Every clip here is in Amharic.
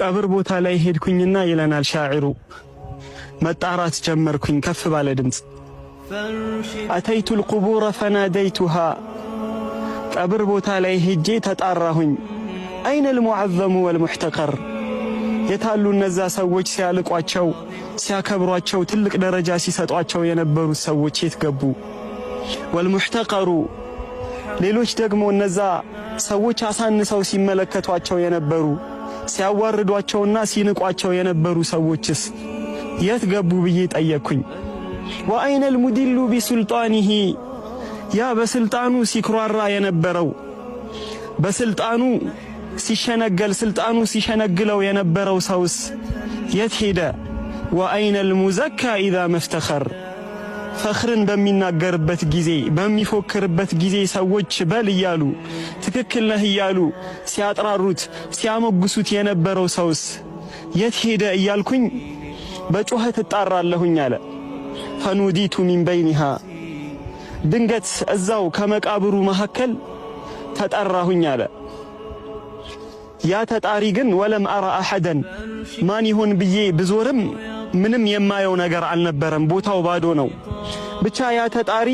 ቀብር ቦታ ላይ ሄድኩኝና ይለናል ሻዒሩ መጣራት ጀመርኩኝ ከፍ ባለ ድምጽ አተይቱ القبور فناديتها ቀብር ቦታ ላይ ሄጄ ተጣራሁኝ አይነ المعظم والمحتقر የታሉ እነዛ ሰዎች ሲያልቋቸው ሲያከብሯቸው ትልቅ ደረጃ ሲሰጧቸው የነበሩ ሰዎች የት ገቡ والمحتقر ሌሎች ደግሞ እነዛ ሰዎች አሳንሰው ሲመለከቷቸው የነበሩ ሲያዋርዷቸውና ሲንቋቸው የነበሩ ሰዎችስ የት ገቡ ብዬ ጠየቅኩኝ وأين المدل بسلطانه ያ በስልጣኑ ሲክራራ የነበረው በስልጣኑ ሲሸነገል ስልጣኑ ሲሸነግለው የነበረው ሰውስ የት ሄደ وأين المزكى إذا ما افتخر ፈኽርን በሚናገርበት ጊዜ በሚፎክርበት ጊዜ ሰዎች በል እያሉ ትክክል ነህ እያሉ ሲያጥራሩት ሲያሞግሱት የነበረው ሰውስ የት ሄደ እያልኩኝ በጩኸት እጣራለሁኝ አለ ፈኑዲቱ ሚን በይኒሃ ድንገት እዛው ከመቃብሩ መካከል ተጠራሁኝ አለ ያ ተጣሪ ግን ወለም አራ አሐደን ማን ይሆን ብዬ ብዞርም ምንም የማየው ነገር አልነበረም ቦታው ባዶ ነው ብቻ ያ ተጣሪ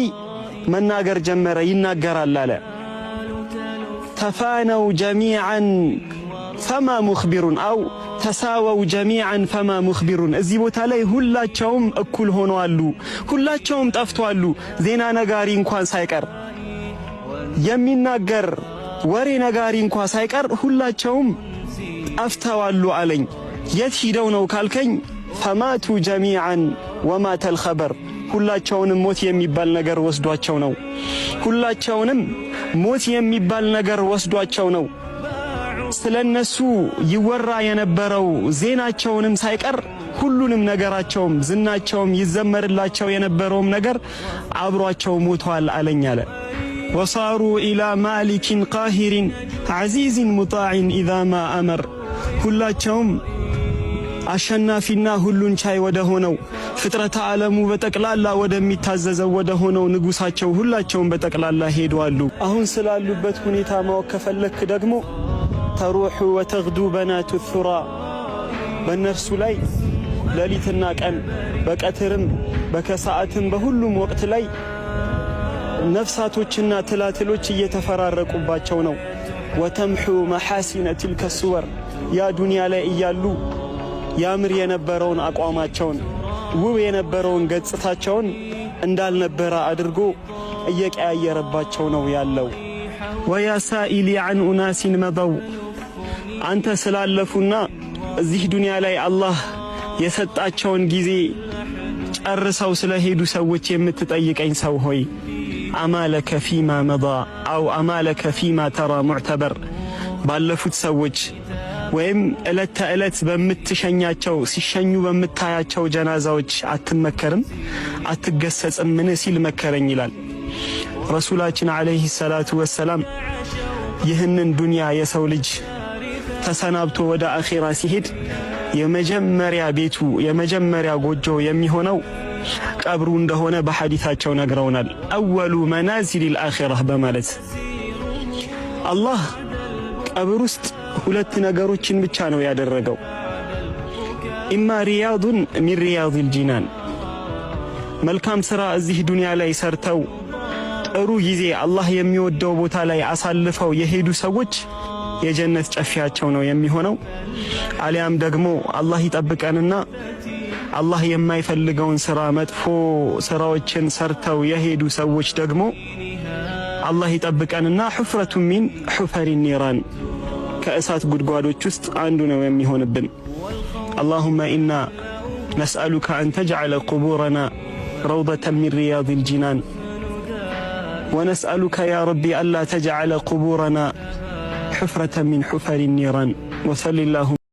መናገር ጀመረ ይናገራል አለ ተፋነው ጀሚዓን ፈማ ሙኽቢሩን አው ተሳወው ጀሚዓን ፈማ ሙኽቢሩን እዚህ ቦታ ላይ ሁላቸውም እኩል ሆነዋል ሁላቸውም ጠፍተዋል ዜና ነጋሪ እንኳን ሳይቀር የሚናገር ወሬ ነጋሪ እንኳን ሳይቀር ሁላቸውም ጠፍተዋል አለኝ የት ሄደው ነው ካልከኝ ፈማቱ ጀሚዓን ወማተ الخبر ሁላቸውንም ሞት የሚባል ነገር ወስዷቸው ነው ሁላቸውንም ሞት የሚባል ነገር ወስዷቸው ነው ስለነሱ ይወራ የነበረው ዜናቸውንም ሳይቀር ሁሉንም ነገራቸውም ዝናቸውም ይዘመርላቸው የነበረውም ነገር አብሯቸው ሞቷል አለኝ አለ وصاروا إلى مالك قاهر عزيز مطاع إذا ما أمر ሁላቸውም አሸናፊና ሁሉን ቻይ ወደ ሆነው ፍጥረተ ዓለሙ በጠቅላላ ወደሚታዘዘው ወደ ሆነው ንጉሳቸው ሁላቸውም በጠቅላላ ሄደዋል አሁን ስላሉበት ሁኔታ ማወቅ ከፈለክ ደግሞ ተሩሑ ወተግዱ በናቱ ሱራ በእነርሱ ላይ ሌሊትና ቀን በቀትርም በከሰዓትም በሁሉም ወቅት ላይ ነፍሳቶችና ትላትሎች እየተፈራረቁባቸው ነው ወተምሑ መሐሲነ ትልከ ሱወር ያ ዱንያ ላይ እያሉ ያምር የነበረውን አቋማቸውን ውብ የነበረውን ገጽታቸውን እንዳልነበረ አድርጎ እየቀያየረባቸው ነው ያለው ወያ ሳኢሊ አን ኡናሲን መደው አንተ ስላለፉና እዚህ ዱንያ ላይ አላህ የሰጣቸውን ጊዜ ጨርሰው ስለሄዱ ሰዎች የምትጠይቀኝ ሰው ሆይ አማለከ ፊማ መዳ አው አማለከ ፊማ ተራ ሙዕተበር ባለፉት ሰዎች ወይም እለት ተእለት በምትሸኛቸው ሲሸኙ በምታያቸው ጀናዛዎች አትመከርም አትገሰጽም ምን ሲል መከረኝ ይላል ረሱላችን አለይሂ ሰላቱ ወሰላም ይህንን ዱንያ የሰው ልጅ ተሰናብቶ ወደ አኺራ ሲሄድ የመጀመሪያ ቤቱ የመጀመሪያ ጎጆ የሚሆነው ቀብሩ እንደሆነ በሐዲታቸው ነግረውናል አወሉ መናዚል الآخرة በማለት አላህ ቀብር ውስጥ ሁለት ነገሮችን ብቻ ነው ያደረገው ኢማ ሪያዱን ሚን ሪያዲል ጂናን መልካም ሥራ እዚህ ዱንያ ላይ ሰርተው ጥሩ ጊዜ አላህ የሚወደው ቦታ ላይ አሳልፈው የሄዱ ሰዎች የጀነት ጨፊያቸው ነው የሚሆነው አሊያም ደግሞ አላህ ይጠብቀንና አላህ የማይፈልገውን ሥራ መጥፎ ሥራዎችን ሰርተው የሄዱ ሰዎች ደግሞ አላህ ይጠብቀንና ሑፍረቱ ሚን ሑፈሪ ኒራን ከእሳት ጉድጓዶች ውስጥ አንዱ ነው የሚሆንብን اللهم إنا نسألك أن تجعل قبورنا روضة من رياض الجنان ونسألك يا ربي ألا تجعل قبورنا حفرة من حفر النيران وصل اللهم